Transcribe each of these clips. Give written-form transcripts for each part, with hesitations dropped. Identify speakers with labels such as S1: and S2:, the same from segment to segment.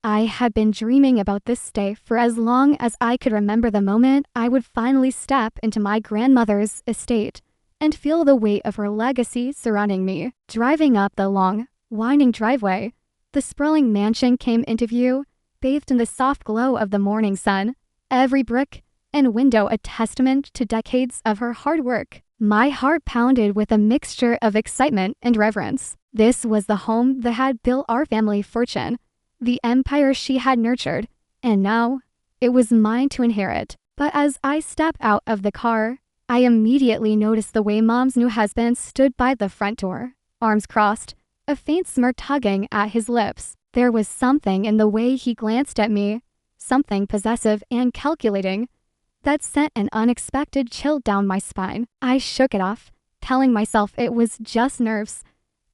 S1: I had been dreaming about this day for as long as I could remember, the moment I would finally step into my grandmother's estate and feel the weight of her legacy surrounding me. Driving up the long, winding driveway, the sprawling mansion came into view, bathed in the soft glow of the morning sun, every brick and window a testament to decades of her hard work. My heart pounded with a mixture of excitement and reverence. This was the home that had built our family fortune, the empire she had nurtured, and now it was mine to inherit. But as I stepped out of the car, I immediately noticed the way Mom's new husband stood by the front door, arms crossed, a faint smirk tugging at his lips. There was something in the way he glanced at me, something possessive and calculating, that sent an unexpected chill down my spine. I shook it off, telling myself it was just nerves.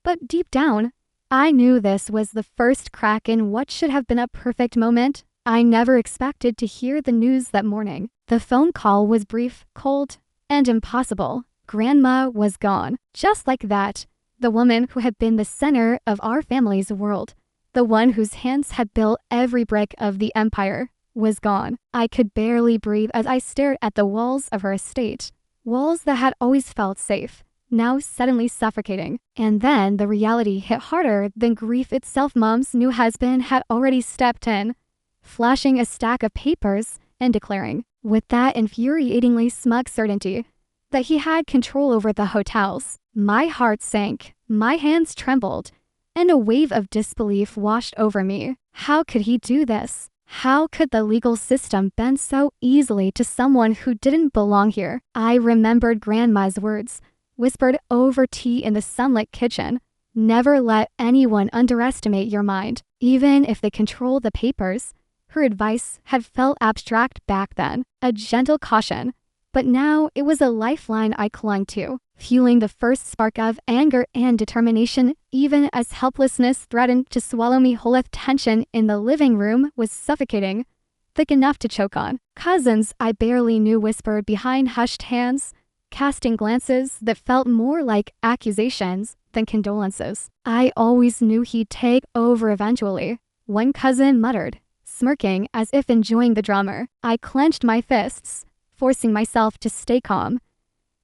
S1: But deep down, I knew this was the first crack in what should have been a perfect moment. I never expected to hear the news that morning. The phone call was brief, cold, and impossible. Grandma was gone. Just like that, the woman who had been the center of our family's world, the one whose hands had built every brick of the empire, was gone. I could barely breathe as I stared at the walls of her estate. Walls that had always felt safe, now suddenly suffocating. And then the reality hit harder than grief itself. Mom's new husband had already stepped in, flashing a stack of papers and declaring, with that infuriatingly smug certainty, that he had control over the hotels. My heart sank, my hands trembled, and a wave of disbelief washed over me. How could he do this? How could the legal system bend so easily to someone who didn't belong here? I remembered Grandma's words, whispered over tea in the sunlit kitchen. Never let anyone underestimate your mind, even if they control the papers. Her advice had felt abstract back then, a gentle caution, but now it was a lifeline I clung to, fueling the first spark of anger and determination, even as helplessness threatened to swallow me whole. Tension in the living room was suffocating, thick enough to choke on. Cousins I barely knew whispered behind hushed hands, casting glances that felt more like accusations than condolences. I always knew he'd take over eventually. One cousin muttered, smirking as if enjoying the drama. I clenched my fists, forcing myself to stay calm.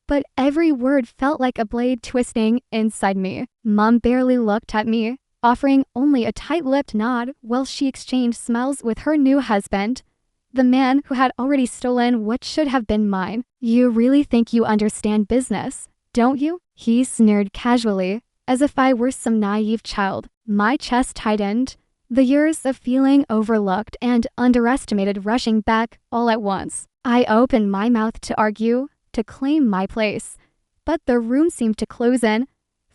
S1: But every word felt like a blade twisting inside me. Mom barely looked at me, offering only a tight-lipped nod while she exchanged smiles with her new husband, the man who had already stolen what should have been mine. You really think you understand business, don't you? He sneered casually, as if I were some naive child. My chest tightened, the years of feeling overlooked and underestimated rushing back all at once. I opened my mouth to argue, to claim my place, but the room seemed to close in,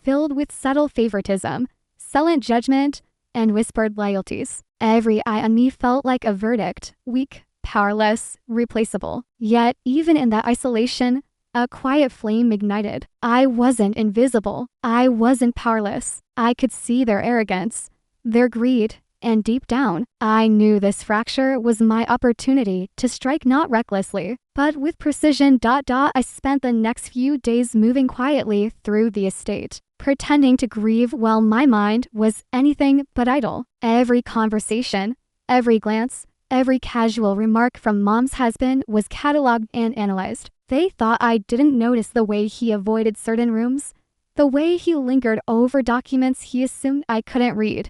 S1: filled with subtle favoritism, silent judgment, and whispered loyalties. Every eye on me felt like a verdict, weak, powerless, replaceable. Yet, even in that isolation, a quiet flame ignited. I wasn't invisible. I wasn't powerless. I could see their arrogance, their greed, and deep down, I knew this fracture was my opportunity to strike, not recklessly, but with precision. I spent the next few days moving quietly through the estate, pretending to grieve while my mind was anything but idle. Every conversation, every glance, every casual remark from Mom's husband was cataloged and analyzed. They thought I didn't notice the way he avoided certain rooms, the way he lingered over documents he assumed I couldn't read,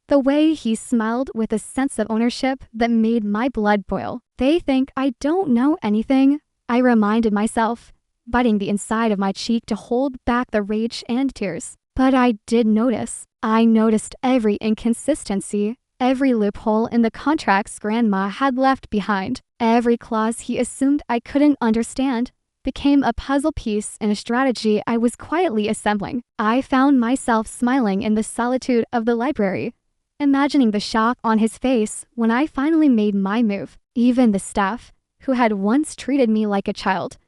S1: the way he smiled with a sense of ownership that made my blood boil. They think I don't know anything, I reminded myself, biting the inside of my cheek to hold back the rage and tears. But I did notice. I noticed every inconsistency, every loophole in the contracts Grandma had left behind. Every clause he assumed I couldn't understand became a puzzle piece in a strategy I was quietly assembling. I found myself smiling in the solitude of the library, imagining the shock on his face when I finally made my move. Even the staff, who had once treated me like a child,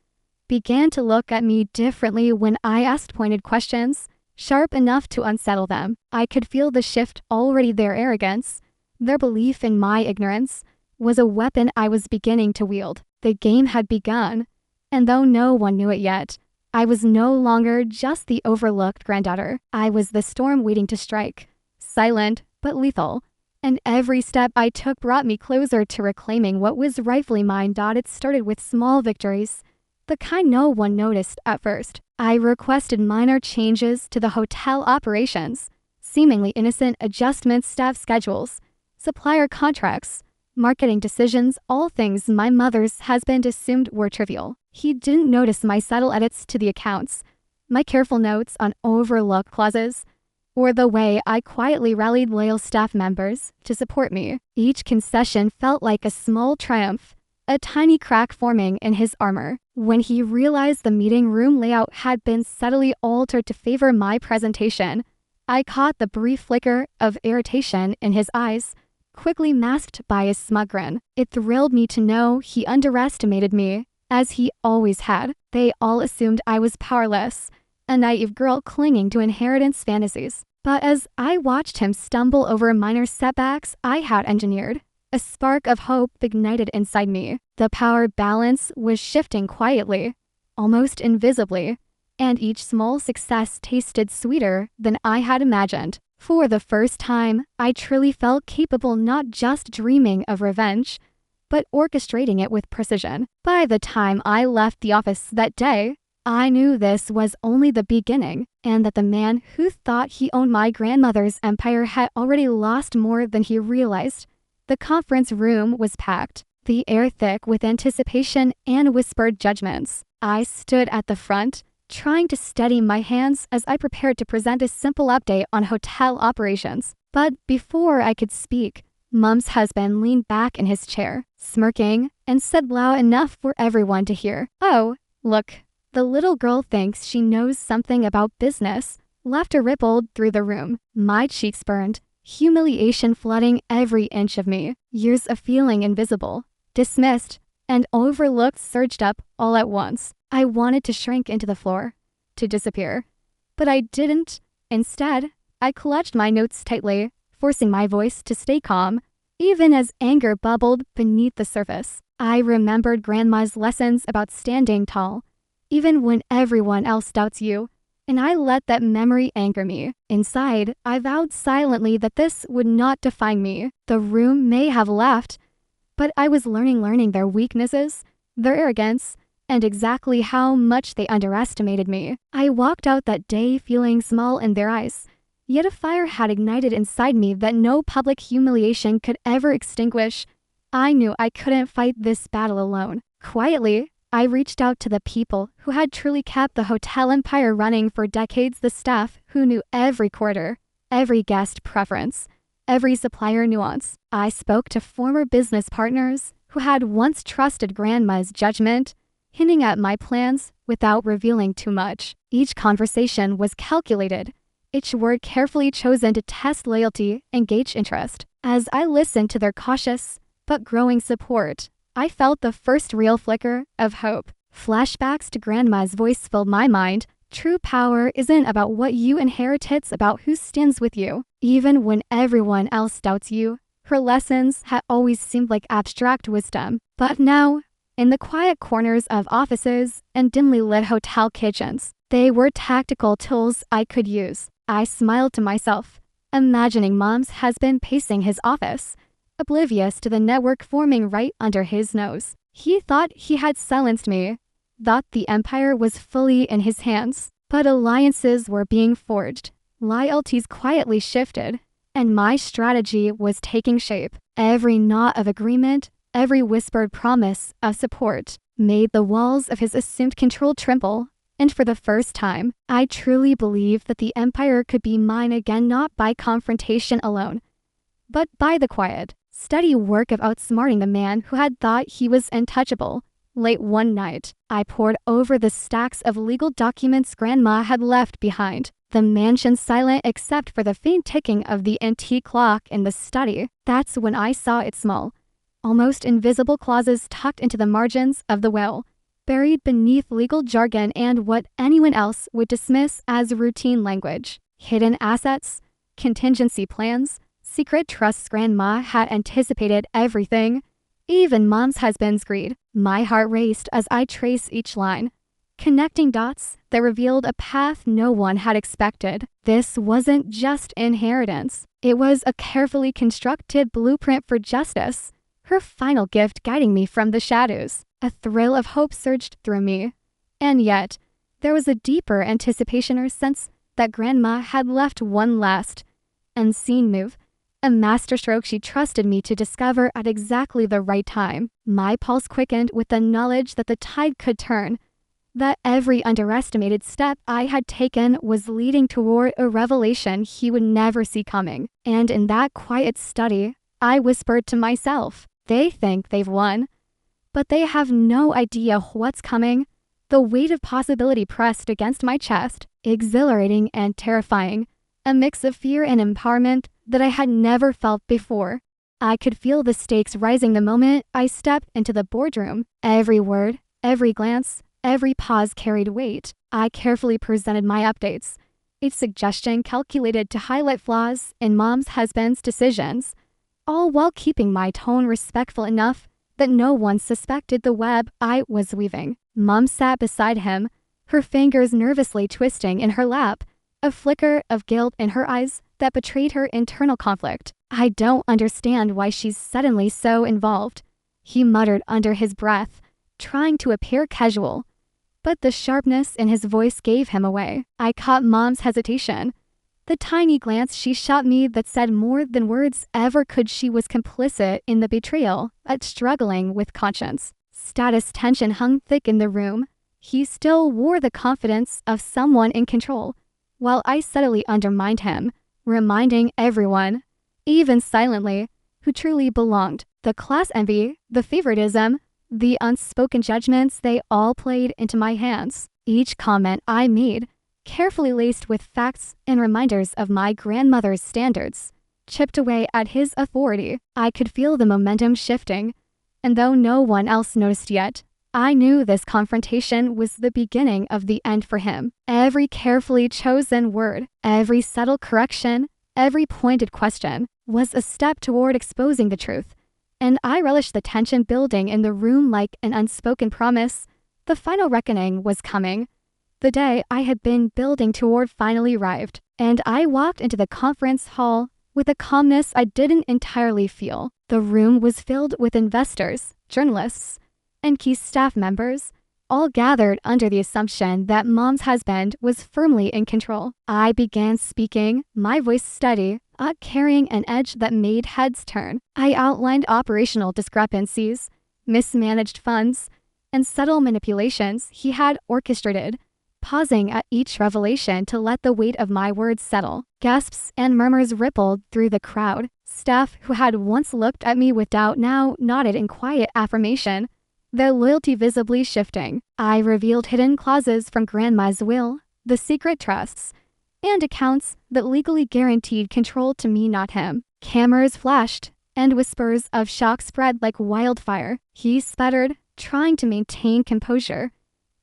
S1: began to look at me differently when I asked pointed questions, sharp enough to unsettle them. I could feel the shift already. Their arrogance, their belief in my ignorance, was a weapon I was beginning to wield. The game had begun, and though no one knew it yet, I was no longer just the overlooked granddaughter. I was the storm waiting to strike, silent but lethal, And every step I took brought me closer to reclaiming what was rightfully mine. It started with small victories, the kind no one noticed at first. I requested minor changes to the hotel operations, seemingly innocent adjustments, staff schedules, supplier contracts, marketing decisions, all things my mother's husband assumed were trivial. He didn't notice my subtle edits to the accounts, my careful notes on overlooked clauses, or the way I quietly rallied loyal staff members to support me. Each concession felt like a small triumph, a tiny crack forming in his armor. When he realized the meeting room layout had been subtly altered to favor my presentation, I caught the brief flicker of irritation in his eyes, quickly masked by a smug grin. It thrilled me to know he underestimated me, as he always had. They all assumed I was powerless, a naive girl clinging to inheritance fantasies. But as I watched him stumble over minor setbacks I had engineered, a spark of hope ignited inside me. The power balance was shifting quietly, almost invisibly, and each small success tasted sweeter than I had imagined. For the first time, I truly felt capable not just dreaming of revenge, but orchestrating it with precision. By the time I left the office that day, I knew this was only the beginning, and that the man who thought he owned my grandmother's empire had already lost more than he realized. The conference room was packed, the air thick with anticipation and whispered judgments. I stood at the front, trying to steady my hands as I prepared to present a simple update on hotel operations. But before I could speak, Mom's husband leaned back in his chair, smirking, and said loud enough for everyone to hear, "Oh, look, the little girl thinks she knows something about business." Laughter rippled through the room. My cheeks burned, humiliation flooding every inch of me. Years of feeling invisible, dismissed, and overlooked surged up all at once. I wanted to shrink into the floor, to disappear. But I didn't. Instead, I clutched my notes tightly, forcing my voice to stay calm, even as anger bubbled beneath the surface. I remembered Grandma's lessons about standing tall, even when everyone else doubts you, and I let that memory anchor me. Inside, I vowed silently that this would not define me. The room may have laughed, but I was learning their weaknesses, their arrogance, and exactly how much they underestimated me. I walked out that day feeling small in their eyes, yet a fire had ignited inside me that no public humiliation could ever extinguish. I knew I couldn't fight this battle alone. Quietly, I reached out to the people who had truly kept the hotel empire running for decades, the staff who knew every quarter, every guest preference, every supplier nuance. I spoke to former business partners who had once trusted Grandma's judgment, hinting at my plans without revealing too much. Each conversation was calculated, each word carefully chosen to test loyalty and gauge interest. As I listened to their cautious but growing support, I felt the first real flicker of hope. Flashbacks to Grandma's voice filled my mind. True power isn't about what you inherit, it's about who stands with you. Even when everyone else doubts you, her lessons had always seemed like abstract wisdom. But now, in the quiet corners of offices and dimly lit hotel kitchens, they were tactical tools I could use. I smiled to myself, imagining Mom's husband pacing his office, oblivious to the network forming right under his nose. He thought he had silenced me, thought the empire was fully in his hands. But alliances were being forged, loyalties quietly shifted, and my strategy was taking shape. Every knot of agreement, every whispered promise of support made the walls of his assumed control tremble, and for the first time, I truly believed that the empire could be mine again, not by confrontation alone, but by the quiet, steady work of outsmarting the man who had thought he was untouchable. Late one night, I pored over the stacks of legal documents Grandma had left behind, the mansion silent except for the faint ticking of the antique clock in the study. That's when I saw its small, almost invisible clauses tucked into the margins of the will, buried beneath legal jargon and what anyone else would dismiss as routine language. Hidden assets, contingency plans, secret trusts. Grandma had anticipated everything, even Mom's husband's greed. My heart raced as I traced each line, connecting dots that revealed a path no one had expected. This wasn't just inheritance. It was a carefully constructed blueprint for justice, her final gift guiding me from the shadows. A thrill of hope surged through me. And yet, there was a deeper anticipation or sense that Grandma had left one last, unseen move, a masterstroke she trusted me to discover at exactly the right time. My pulse quickened with the knowledge that the tide could turn, that every underestimated step I had taken was leading toward a revelation he would never see coming. And in that quiet study, I whispered to myself, they think they've won, but they have no idea what's coming. The weight of possibility pressed against my chest, exhilarating and terrifying, a mix of fear and empowerment that I had never felt before. I could feel the stakes rising the moment I stepped into the boardroom. Every word, every glance, every pause carried weight. I carefully presented my updates, each suggestion calculated to highlight flaws in Mom's husband's decisions, all while keeping my tone respectful enough that no one suspected the web I was weaving. Mom sat beside him, her fingers nervously twisting in her lap, a flicker of guilt in her eyes that betrayed her internal conflict. I don't understand why she's suddenly so involved, he muttered under his breath, trying to appear casual. But the sharpness in his voice gave him away. I caught Mom's hesitation, the tiny glance she shot me that said more than words ever could. She was complicit in the betrayal, but struggling with conscience. Status tension hung thick in the room. He still wore the confidence of someone in control, while I subtly undermined him, reminding everyone, even silently, who truly belonged. The class envy, the favoritism, the unspoken judgments, they all played into my hands. Each comment I made, carefully laced with facts and reminders of my grandmother's standards, chipped away at his authority. I could feel the momentum shifting, and though no one else noticed yet, I knew this confrontation was the beginning of the end for him. Every carefully chosen word, every subtle correction, every pointed question was a step toward exposing the truth. And I relished the tension building in the room like an unspoken promise. The final reckoning was coming. The day I had been building toward finally arrived, and I walked into the conference hall with a calmness I didn't entirely feel. The room was filled with investors, journalists, and key staff members, all gathered under the assumption that Mom's husband was firmly in control. I began speaking, my voice steady, carrying an edge that made heads turn. I outlined operational discrepancies, mismanaged funds, and subtle manipulations he had orchestrated, pausing at each revelation to let the weight of my words settle. Gasps and murmurs rippled through the crowd. Staff who had once looked at me with doubt now nodded in quiet affirmation, their loyalty visibly shifting. I revealed hidden clauses from Grandma's will, the secret trusts, and accounts that legally guaranteed control to me, not him. Cameras flashed, and whispers of shock spread like wildfire. He sputtered, trying to maintain composure,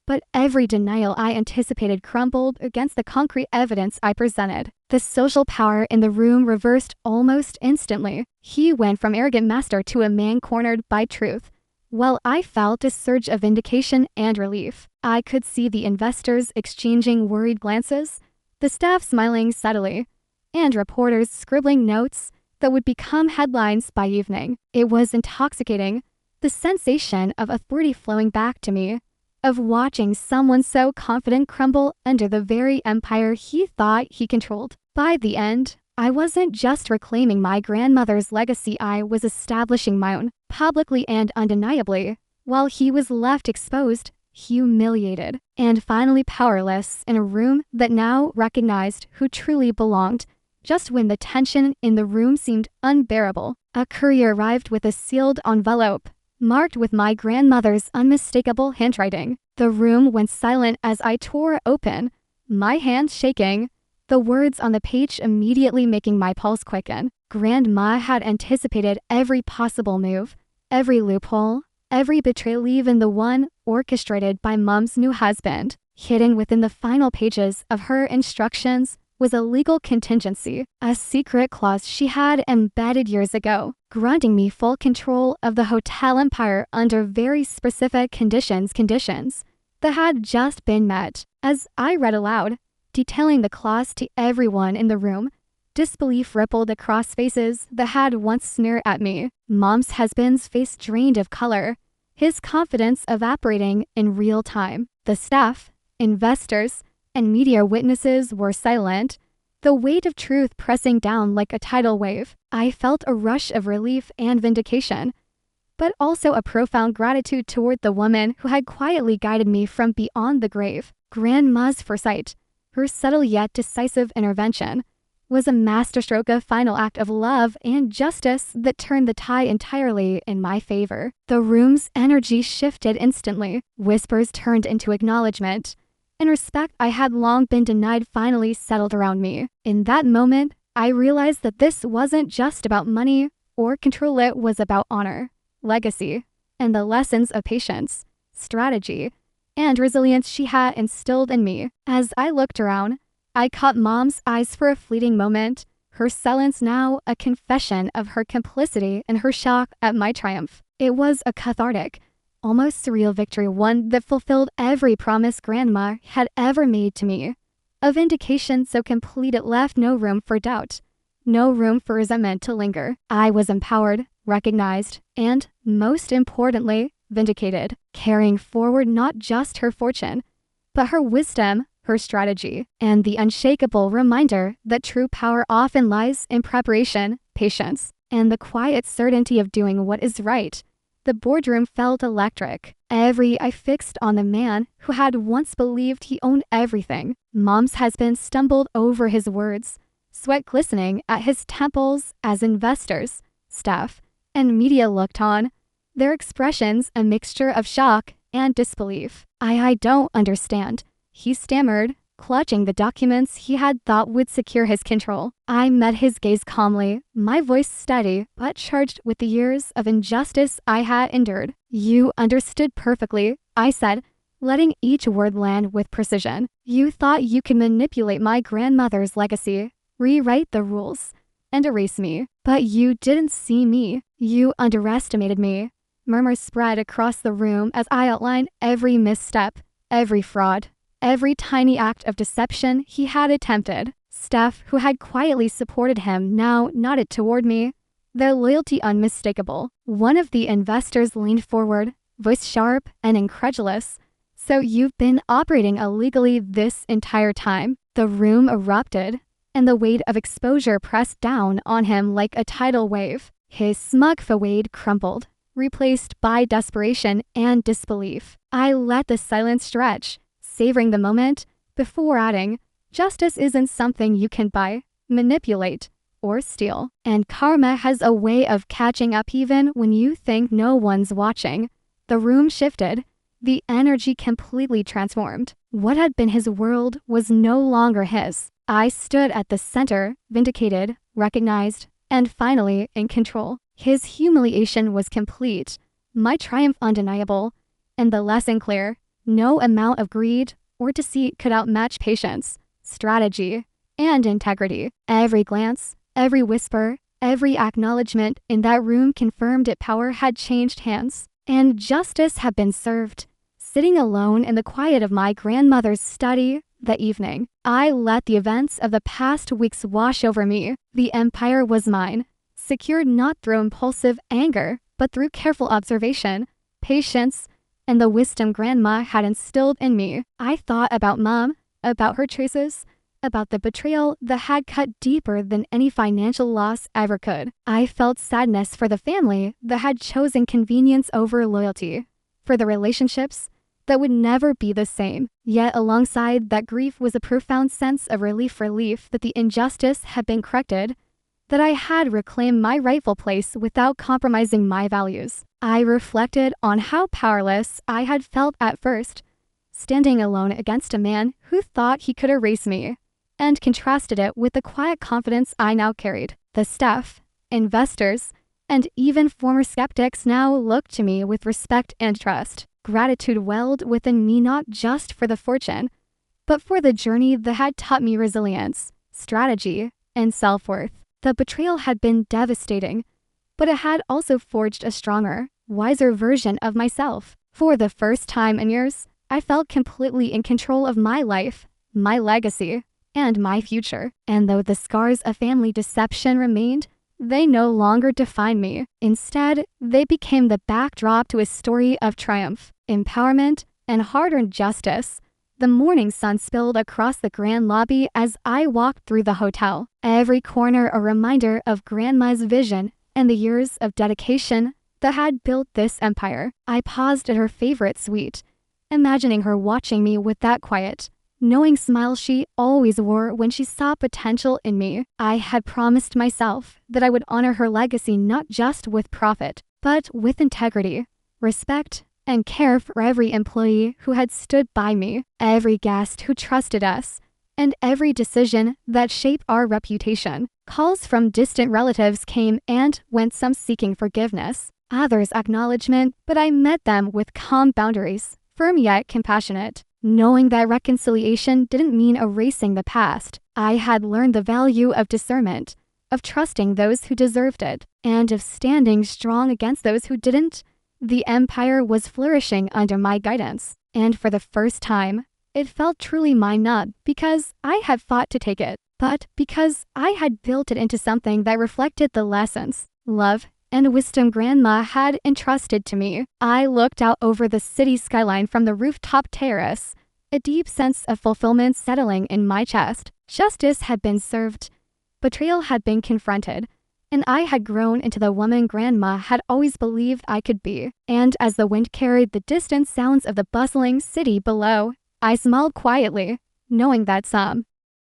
S1: but every denial I anticipated crumbled against the concrete evidence I presented. The social power in the room reversed almost instantly. He went from arrogant master to a man cornered by truth. While I felt a surge of vindication and relief, I could see the investors exchanging worried glances, the staff smiling subtly, and reporters scribbling notes that would become headlines by evening. It was intoxicating, the sensation of authority flowing back to me, of watching someone so confident crumble under the very empire he thought he controlled. By the end, I wasn't just reclaiming my grandmother's legacy, I was establishing my own, publicly and undeniably, while he was left exposed, humiliated, and finally powerless in a room that now recognized who truly belonged. Just when the tension in the room seemed unbearable, a courier arrived with a sealed envelope, marked with my grandmother's unmistakable handwriting. The room went silent as I tore it open, my hands shaking, the words on the page immediately making my pulse quicken. Grandma had anticipated every possible move, every loophole, every betrayal, even the one orchestrated by Mom's new husband. Hidden within the final pages of her instructions was a legal contingency, a secret clause she had embedded years ago, granting me full control of the hotel empire under very specific conditions. that had just been met. As I read aloud, detailing the clause to everyone in the room, disbelief rippled across faces that had once sneered at me. Mom's husband's face drained of color, his confidence evaporating in real time. The staff, investors, and media witnesses were silent, the weight of truth pressing down like a tidal wave. I felt a rush of relief and vindication, but also a profound gratitude toward the woman who had quietly guided me from beyond the grave. Grandma's foresight, her subtle yet decisive intervention, was a masterstroke of final act of love and justice that turned the tide entirely in my favor. The room's energy shifted instantly. Whispers turned into acknowledgement, and respect I had long been denied finally settled around me. In that moment, I realized that this wasn't just about money or control, it was about honor, legacy, and the lessons of patience, strategy, and resilience she had instilled in me. As I looked around, I caught Mom's eyes for a fleeting moment, her silence now a confession of her complicity and her shock at my triumph. It was a cathartic, almost surreal victory, one that fulfilled every promise Grandma had ever made to me. A vindication so complete it left no room for doubt, no room for resentment to linger. I was empowered, recognized, and, most importantly, vindicated, carrying forward not just her fortune, but her wisdom, her strategy, and the unshakable reminder that true power often lies in preparation, patience, and the quiet certainty of doing what is right. The boardroom felt electric. Every eye fixed on the man who had once believed he owned everything. Mom's husband stumbled over his words, sweat glistening at his temples as investors, staff, and media looked on, their expressions a mixture of shock and disbelief. I don't understand, he stammered, clutching the documents he had thought would secure his control. I met his gaze calmly, my voice steady but charged with the years of injustice I had endured. You understood perfectly, I said, letting each word land with precision. You thought you could manipulate my grandmother's legacy, rewrite the rules, and erase me. But you didn't see me. You underestimated me. Murmurs spread across the room as I outlined every misstep, every fraud, every tiny act of deception he had attempted. Steph, who had quietly supported him, now nodded toward me, their loyalty unmistakable. One of the investors leaned forward, voice sharp and incredulous. So you've been operating illegally this entire time? The room erupted, and the weight of exposure pressed down on him like a tidal wave. His smug facade crumbled, replaced by desperation and disbelief. I let the silence stretch, savoring the moment, before adding, justice isn't something you can buy, manipulate, or steal. And karma has a way of catching up even when you think no one's watching. The room shifted, the energy completely transformed. What had been his world was no longer his. I stood at the center, vindicated, recognized, and finally in control. His humiliation was complete, my triumph undeniable, and the lesson clear. No amount of greed or deceit could outmatch patience, strategy, and integrity. Every glance, every whisper, every acknowledgement in that room confirmed that power had changed hands, and justice had been served. Sitting alone in the quiet of my grandmother's study that evening, I let the events of the past weeks wash over me. The empire was mine, secured not through impulsive anger, but through careful observation, patience, and the wisdom Grandma had instilled in me. I thought about Mom, about her choices, about the betrayal that had cut deeper than any financial loss ever could. I felt sadness for the family that had chosen convenience over loyalty, for the relationships that would never be the same. Yet alongside that grief was a profound sense of relief that the injustice had been corrected, that I had reclaimed my rightful place without compromising my values. I reflected on how powerless I had felt at first, standing alone against a man who thought he could erase me, and contrasted it with the quiet confidence I now carried. The staff, investors, and even former skeptics now looked to me with respect and trust. Gratitude welled within me not just for the fortune, but for the journey that had taught me resilience, strategy, and self-worth. The betrayal had been devastating, but it had also forged a stronger, wiser version of myself. For the first time in years, I felt completely in control of my life, my legacy, and my future. And though the scars of family deception remained, they no longer define me. Instead, they became the backdrop to a story of triumph, empowerment, and hard-earned justice. The morning sun spilled across the grand lobby as I walked through the hotel, every corner a reminder of Grandma's vision and the years of dedication that had built this empire. I paused at her favorite suite, imagining her watching me with that quiet, knowing smile she always wore when she saw potential in me. I had promised myself that I would honor her legacy not just with profit, but with integrity, respect, and care for every employee who had stood by me, every guest who trusted us, and every decision that shaped our reputation. Calls from distant relatives came and went, some seeking forgiveness, others acknowledgement, but I met them with calm boundaries, firm yet compassionate. Knowing that reconciliation didn't mean erasing the past, I had learned the value of discernment, of trusting those who deserved it, and of standing strong against those who didn't. The empire was flourishing under my guidance, and for the first time, it felt truly mine, not because I had fought to take it, but because I had built it into something that reflected the lessons, love, and wisdom Grandma had entrusted to me. I looked out over the city skyline from the rooftop terrace, a deep sense of fulfillment settling in my chest. Justice had been served, betrayal had been confronted, and I had grown into the woman Grandma had always believed I could be. And as the wind carried the distant sounds of the bustling city below, I smiled quietly, knowing that some